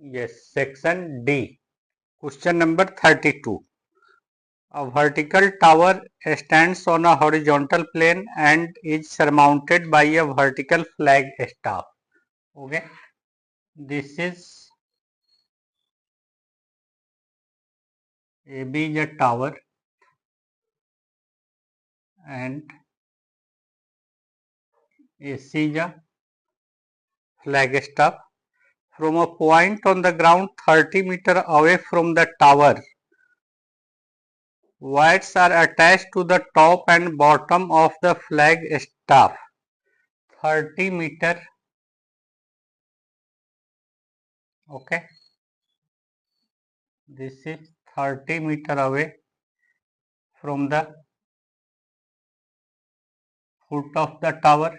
Yes, section D. Question number 32. A vertical tower stands on a horizontal plane and is surmounted by a vertical flag staff. Okay. This is AB is a tower and AC is a flag staff. From a point on the ground 30 meter away from the tower, wires are attached to the top and bottom of the flag staff. 30 meter. Okay. This is 30 meter away from the foot of the tower.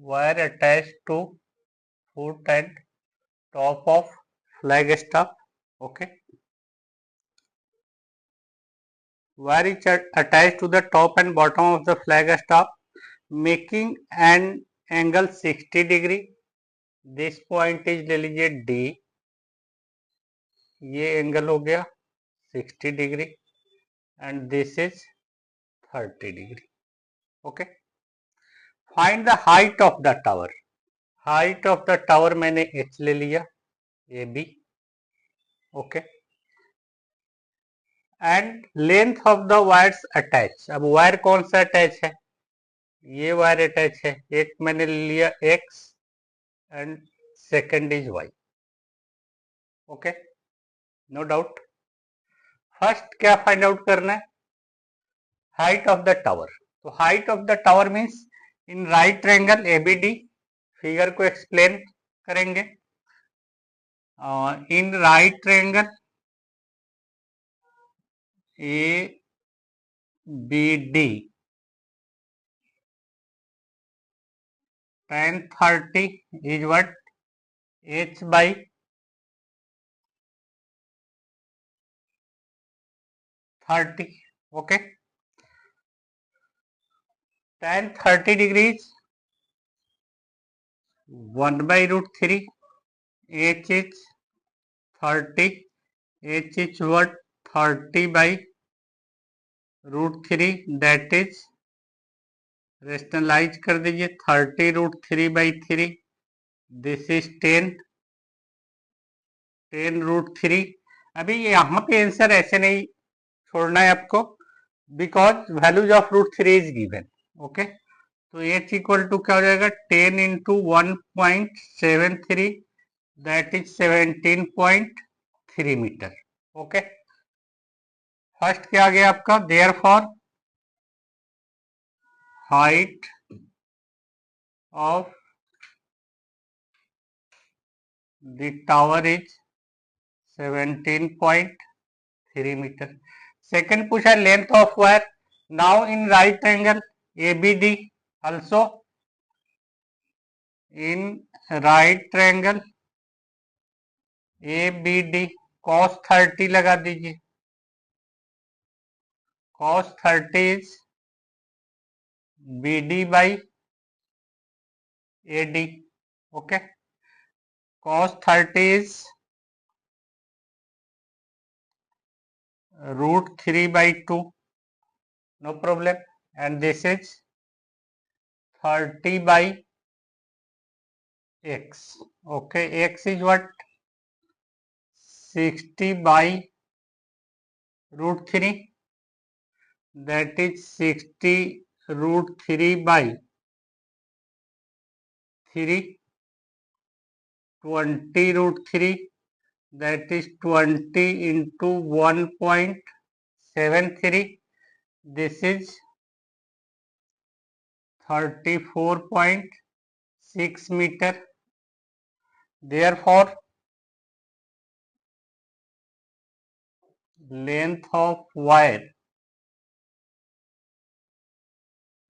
Wire attached to foot and top of flag staff. Okay. Wire is attached to the top and bottom of the flag staff, making an angle 60 degree. This point is ले लीजिए D. ये angle हो गया 60 degree and this is 30 degree. Okay. Find the height of the tower. Height of the tower मैंने h ले लिया AB. Okay. And length of the wires attached. अब wire कौन सा अटैच है? ये वायर अटैच है. एक मैंने ले लिया x and second is y. Okay. No doubt. First क्या find out करना है? Height of the tower. तो height of the tower means in right triangle ABD. Figure को एक्सप्लेन करेंगे. In right triangle ABD, tan 30 is what? H by 30. Okay. Tan 30 degrees 1 by root 3. H is 30. H is what? 30 by root 3. That is, rationalize कर दीजिए 30 root 3 by 3. This is 10 root 3. अभी यहाँ पे answer ऐसे नहीं छोड़ना है आपको, because values of root 3 is given. Okay. तो एच इक्वल टू क्या हो जाएगा? 10 into 1.73, that is 17.3 metre. Okay. First क्या आ गया आपका? Therefore height of the tower is 17.3 metre. Second पूछा length of wire. Now in right angle ABD also in right triangle ABD cos 30 लगा दीजिए. cos 30 is BD by AD. Okay. cos 30 is root 3 by 2. No problem. And this is 30 by x. Okay. X is what? 60 by root 3. That is 60 root 3 by 3. 20 root 3. That is 20 into 1.73. This is 34.6 meter. Therefore, length of wire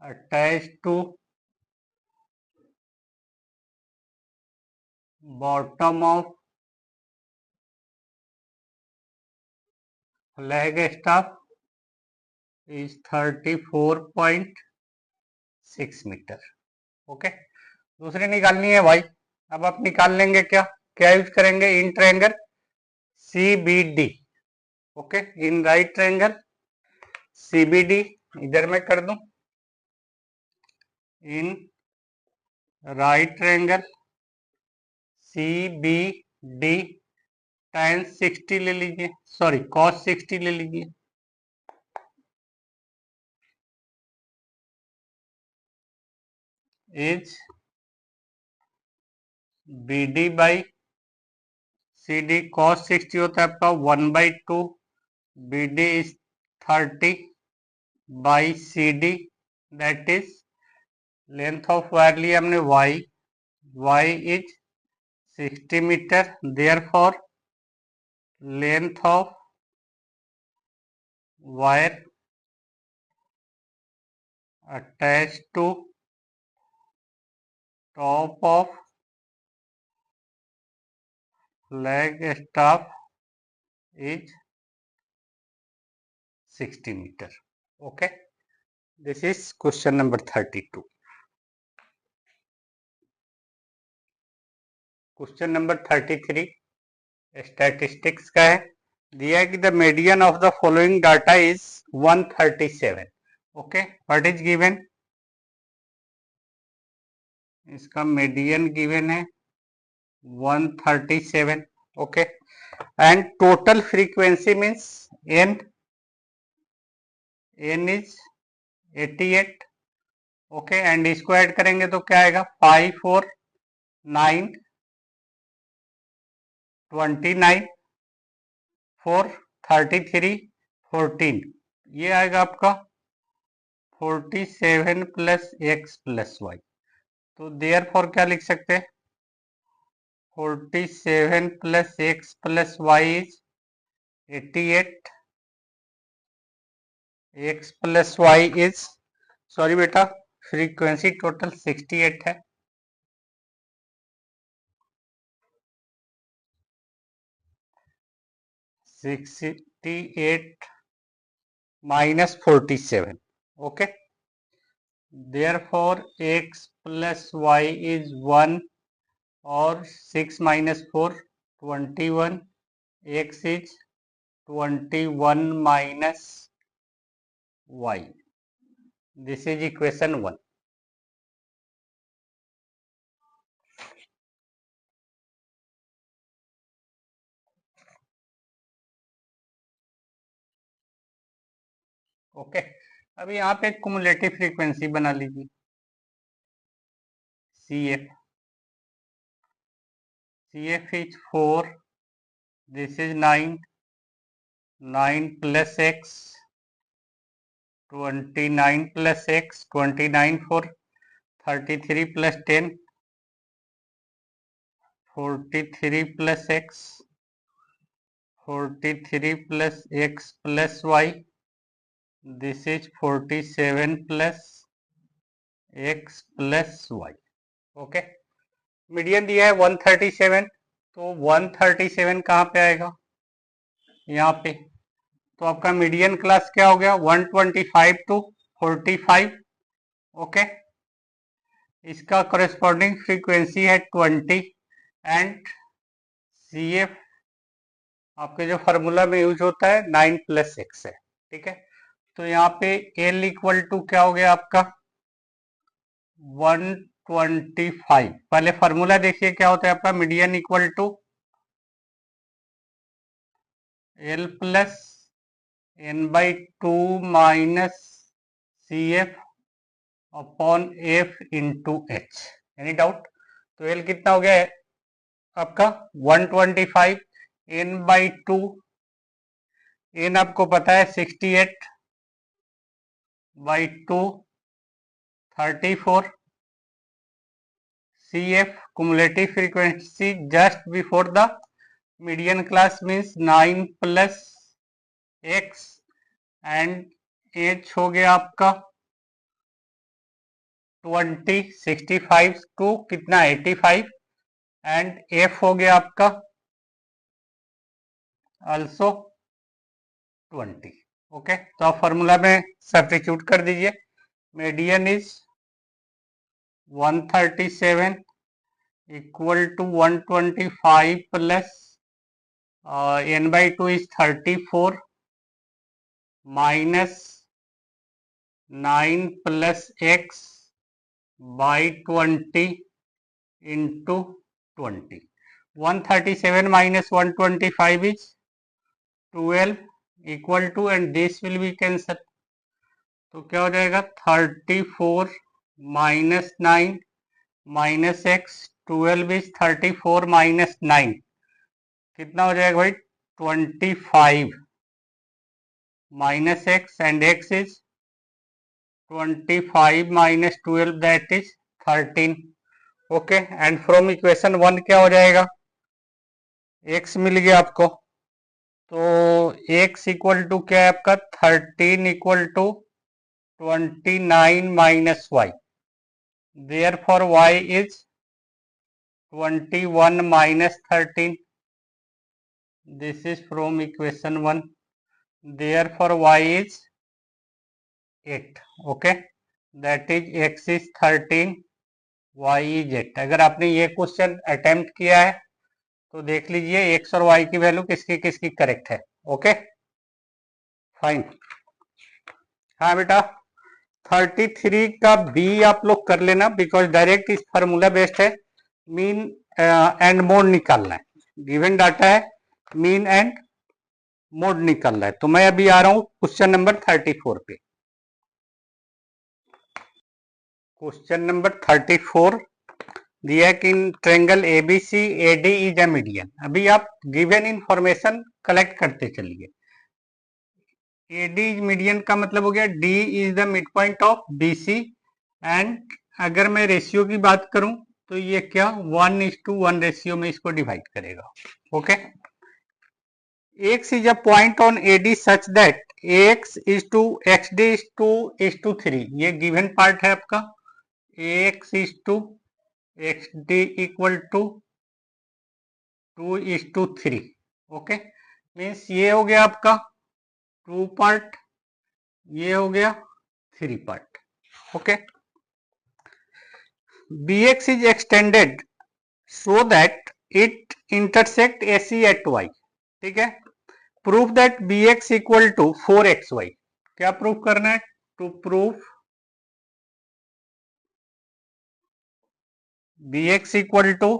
attached to bottom of flag staff is 34.6 metre. Okay, दूसरी निकालनी है Y. अब आप निकाल लेंगे क्या, क्या use करेंगे, in triangle CBD। Okay, in right triangle CBD, इधर मैं कर दूं, in right triangle CBD tan 60 ले लीजिए, सॉरी cos 60 ले लीजिए। Is BD by CD, cos 60 होता है आपका 1/2, BD is 30 by CD, that is length of wire लिया हमने y is 60 metre, therefore length of wire attached to top of flag staff is 60 meter. Okay, this is question number 32. Question number 33 statistics का है। दिया है कि the median of the following data is 137। Okay, what is given, इसका median given है 137। Okay, and total frequency means n is 88। Okay, and इसको add करेंगे तो क्या आएगा, 5 4 9 29 4 33 14, ये आएगा आपका 47 प्लस एक्स प्लस वाई। तो देयर फॉर क्या लिख सकते हैं, 47 plus x plus Y is 88, x plus Y is, sorry बेटा, फ्रीक्वेंसी टोटल 68 है, 68 minus 47। Okay, therefore x plus Y is 1 और 6 minus 4 21, x is 21 minus y. This is equation 1. ओके, अब यहाँ पे कुमुलेटिव फ्रीक्वेंसी बना लीजिए, CF is 4, this is 9, 9 plus x, 29 plus x, 29 for 33 plus 10, 43 plus x, 43 plus x plus y, this is 47 plus x plus y. Okay, median दिया है 137, तो 137 कहाँ पे आएगा, यहाँ पे, तो आपका मीडियन क्लास क्या हो गया, 125 टू 45। ओके, इसका कॉरेस्पॉन्डिंग फ्रीक्वेंसी है 20, एंड CF आपके जो फार्मूला में यूज होता है 9 प्लस एक्स है। ठीक है, तो यहाँ पे L इक्वल टू क्या हो गया आपका 125। पहले फार्मूला देखिए क्या होता है आपका, median equal to L plus n/2 minus CF upon F into H। Any doubt, तो L कितना हो गया है आपका 125, n/2, n आपको पता है 68/2 34, CF cumulative frequency just before the median class means 9 plus x, and h हो गया आपका 20, 65 टू कितना 85, एंड f हो गया आपका also 20। ओके, तो आप फॉर्मूला में सब्स्टिट्यूट कर दीजिए। Median is 137 equal to 125 plus n by 2 is 34 minus 9 plus x by 20 into 20. 137 minus 125 is 12 equal to, and this will be cancel. तो क्या हो जाएगा 34 minus 9 minus x, 12 is 34 minus 9, कितना हो जाएगा भाई 25 minus x, and x is 25 minus 12, that is 13. Okay, and from equation 1 क्या हो जाएगा, x मिल गया आपको, तो x इक्वल टू क्या है आपका 13 equal to 29 minus y, therefore y is 21 minus 13. This is from equation 1, therefore y is 8. Okay, that is x is 13, y is 8. अगर आपने ये क्वेश्चन अटेम्प्ट किया है तो देख लीजिए x और y की वैल्यू किसकी किसकी करेक्ट है. Okay fine. हाँ बेटा 33 का बी आप लोग कर लेना, बिकॉज डायरेक्ट इस फार्मूला बेस्ड है, मीन एंड मोड निकालना है. गिवन डाटा है, मीन एंड मोड निकालना है. तो मैं अभी आ रहा हूं क्वेश्चन नंबर 34 पे. क्वेश्चन नंबर 34 दिया कि in triangle ABC AD is a median. अभी आप गिवन इंफॉर्मेशन कलेक्ट करते चलिए. एडी इज मीडियन का मतलब हो गया D is the mid point of BC, and अगर मैं रेशियो की बात करूं तो ये क्या 1:1 रेशियो में इसको डिवाइड करेगा. Okay, x is a point on AD such that ax is to xd is to 3. ये गिवन पार्ट है आपका. ax is to xd equal to 2 is to 3. Okay, means ये हो गया आपका 2 पार्ट, ये हो गया 3 part. Okay, bx is extended so that it intersect AC at y. ठीक है, proof that bx equal to 4xy. क्या प्रूफ करना है, to proof bx equal to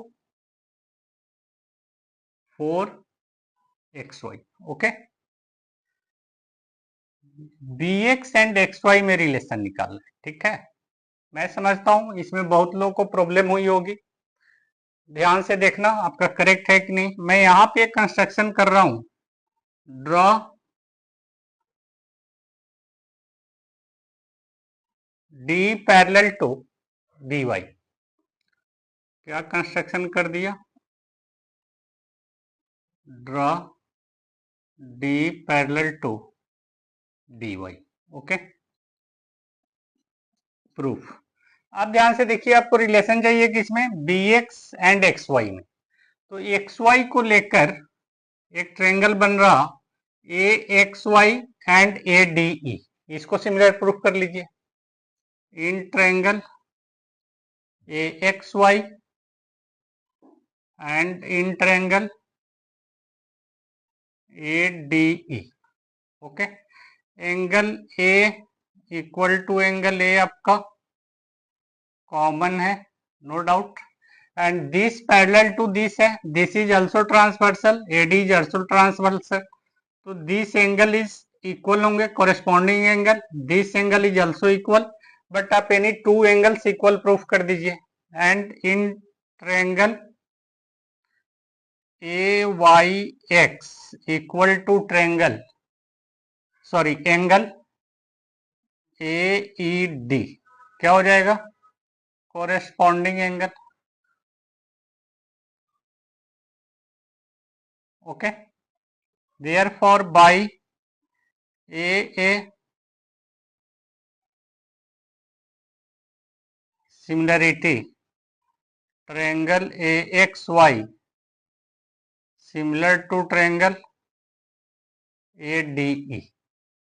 4xy. Okay, bx and xy में रिलेशन निकालना है. ठीक है, मैं समझता हूं इसमें बहुत लोगों को प्रॉब्लम हुई होगी. ध्यान से देखना आपका करेक्ट है कि नहीं. मैं यहां पे कंस्ट्रक्शन कर रहा हूं, draw D parallel to dy. क्या कंस्ट्रक्शन कर दिया, draw D parallel to dy. Okay, proof. आप ध्यान से देखिए, आपको रिलेशन चाहिए किसमें, bx एंड xy में. तो xy को लेकर एक ट्रायंगल बन रहा axy एंड ade. इसको सिमिलर प्रूफ कर लीजिए. In triangle axy and in triangle ade. Okay, angle a equal to angle a आपका कॉमन है, no doubt, and this parallel to this है, this is also transversal, AD is also transversal. तो this angle is equal होंगे, corresponding angle, this angle is also equal, but आप any two angles equal proof कर दीजिए. And in triangle AYX equal to triangle, sorry angle AED, क्या हो जाएगा, corresponding angle. Okay, therefore by AA similarity triangle AXY similar to triangle ADE.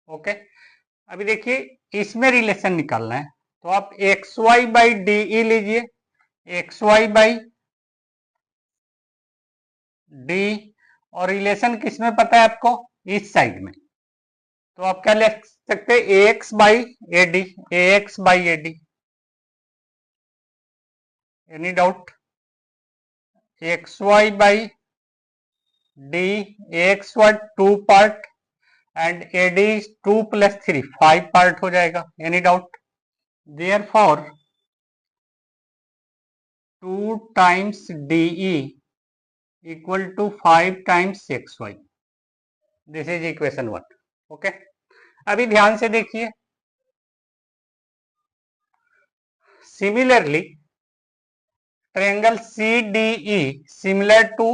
Okay, अभी देखिए इसमें relation निकालना है, तो आप X Y by D E लीजिए, एक्स वाई बाई डी, और रिलेशन किसमें पता है आपको, इस साइड में, तो आप क्या लिख सकते हैं, A X by A D, A X by A D. Any doubt? X Y by D, A X Y 2 part and A D 2 + 3 5 part हो जाएगा। Any doubt? Therefore 2 times D equal to 5 times X Y. This is equation 1। Okay, अभी ध्यान से देखिए, similarly triangle C D E similar to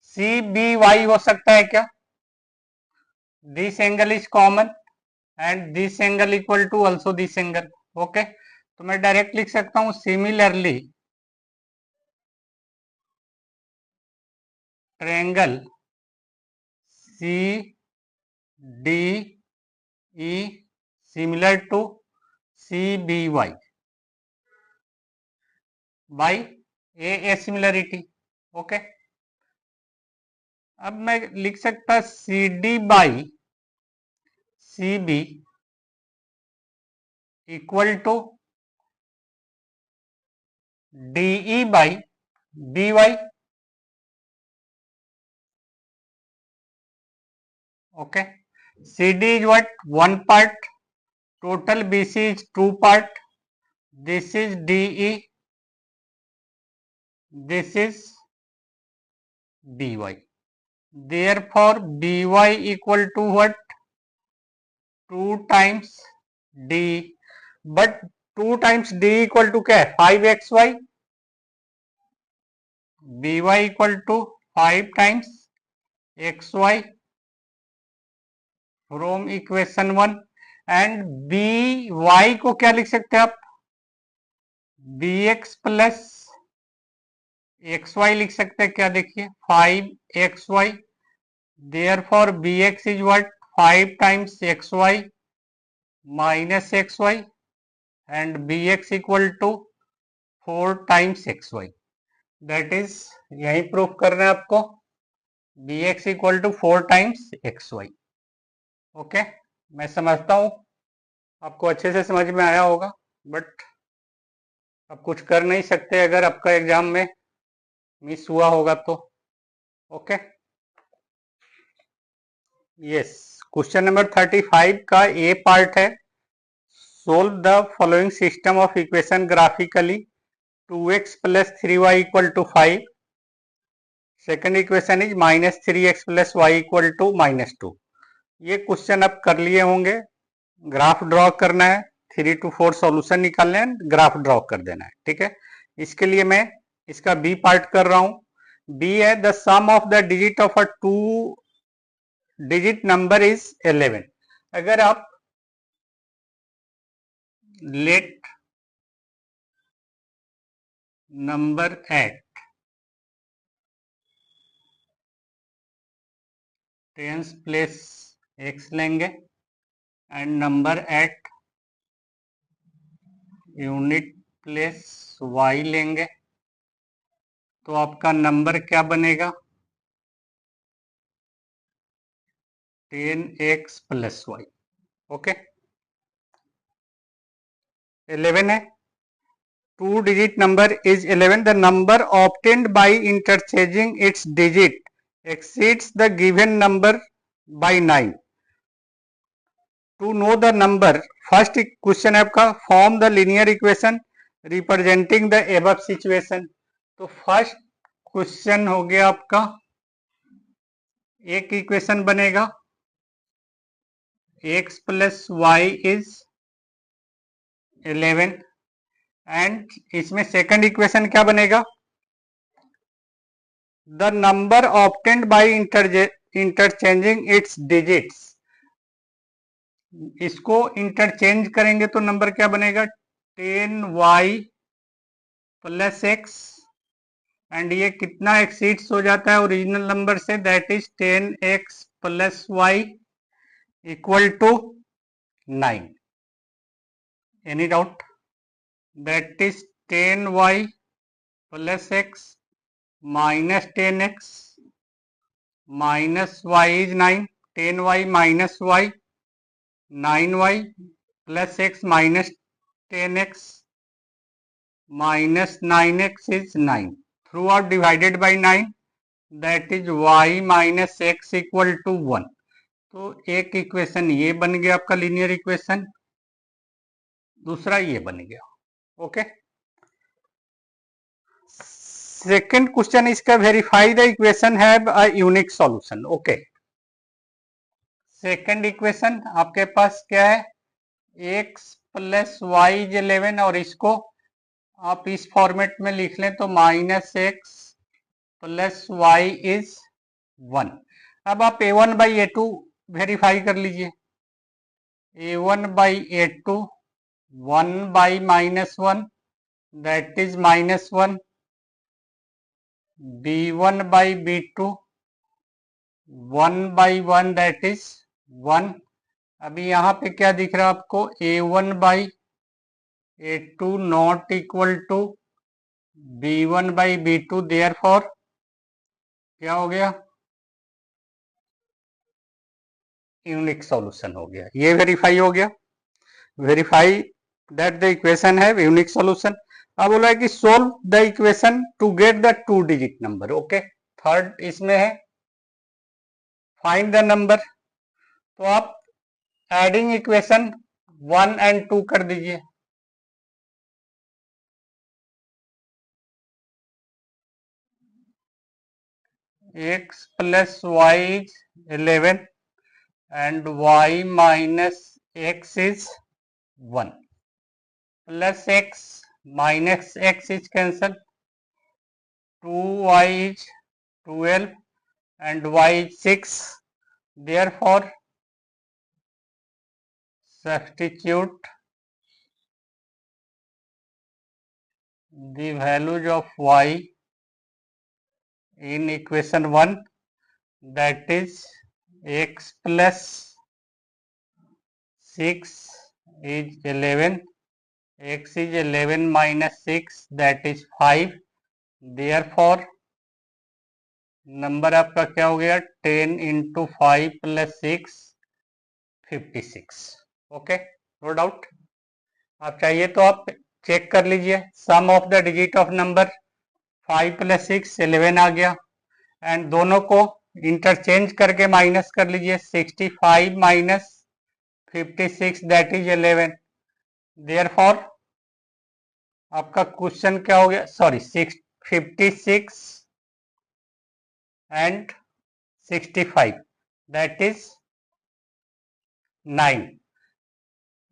C B Y हो सकता है क्या? This angle is common and this angle equal to also this angle. Okay, तो मैं डायरेक्ट लिख सकता हूं similarly triangle C D E similar to C B Y by A similarity. Okay, अब मैं लिख सकता C D by C B equal to DE by D Y. Okay, CD is what? 1 part. Total BC is 2 part. This is DE. This is BY. Therefore, BY equal to what? 2 times D. But 2 times D equal to क्या है? 5XY. BY equal to 5 times XY from equation 1. And B Y को क्या लिख सकते हैं आप? B X plus X Y लिख सकते हैं क्या? देखिए 5XY, therefore B X is what? 5 times XY minus XY and B X equal to 4 times XY। That is, यही प्रूफ करना है आपको, B X equal to 4 times XY। Okay, मैं समझता हूं आपको अच्छे से समझ में आया होगा, बट अब कुछ कर नहीं सकते अगर आपका एग्जाम में मिस हुआ होगा तो। ओके, यस, क्वेश्चन नंबर 35 का ए पार्ट है, solve the following system of equation graphically 2x + 3y = 5। Second equation is -3x + y = -2। ये क्वेश्चन आप कर लिए होंगे, ग्राफ ड्रॉ करना है, 3 to 4 सॉल्यूशन निकालने हैं, ग्राफ ड्रॉ कर देना है। ठीक है, इसके लिए मैं इसका बी पार्ट कर रहा हूं। बी है the sum of the digit of a 2 digit number is 11। अगर आप let number at tens place X लेंगे and number at unit place Y लेंगे, तो आपका नंबर क्या बनेगा? 10x + y। ओके, 11 है, 2 digit number is 11. The number obtained by interchanging its digit exceeds the given number by 9. To know the number, first question है आपका, form the linear equation representing the above situation। तो first question हो गया आपका, एक equation बनेगा x + y is 11 and इसमें second equation क्या बनेगा? The number obtained by interchanging it's digits. इसको इंटरचेंज करेंगे तो नंबर क्या बनेगा? 10y + x एंड ये कितना एक्सीड्स हो जाता है ओरिजिनल नंबर से? That is 10x + y = 9. Any doubt? That is 10y plus x minus 10x minus y is 9. 10y minus y, 9y plus x minus 10x minus 9x is 9. Throughout divided by 9, that is y minus x equal to 1. तो एक equation ये बन गया आपका linear equation, दूसरा ये बन गया. ओके. सेकेंड क्वेश्चन इसका verify the equation have a unique solution. Okay. Second equation आपके पास क्या है, x प्लस वाई इज 11 और इसको आप इस फॉर्मेट में लिख लें तो minus X plus Y is 1. अब आप a1 बाई a2 वेरीफाई कर लीजिए. a1 by a2 1 by minus 1 that is minus 1. b1 by b2 1 by 1 that is 1. अभी यहाँ पे क्या दिख रहा है आपको, a1 by a2 not equal to b1 by b2, therefore क्या हो गया, यूनिक सॉल्यूशन हो गया. ये वेरीफाई हो गया. वेरीफाई दैट द इक्वेशन है यूनिक सॉल्यूशन. अब बोला है कि solve the equation to get the 2 digit number. Okay. Third इसमें है फाइंड द नंबर. तो आप एडिंग इक्वेशन 1 एंड 2 कर दीजिए. x plus Y is 11 and y minus x is 1 plus x minus x is cancelled. 2y is 12 and y is 6. Therefore, substitute the values of y in equation 1, that is x plus 6 is 11, x is 11 minus 6 that is 5. Therefore, number आपका क्या हो गया, 10 into 5 plus 6 56. Okay, no doubt. आप चाहिए तो आप check कर लीजिए. Sum of the digit of number 5 plus 6 11 आ गया एंड दोनों को इंटरचेंज करके माइनस कर लीजिए. 65 माइनस 56 दैट इज 11. देयरफॉर आपका क्वेश्चन क्या हो गया, सॉरी 56 एंड 65 दैट इज 9.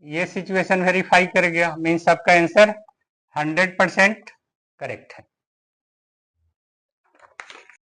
ये सिचुएशन वेरीफाई कर गया, मीन्स आपका आंसर 100% करेक्ट है.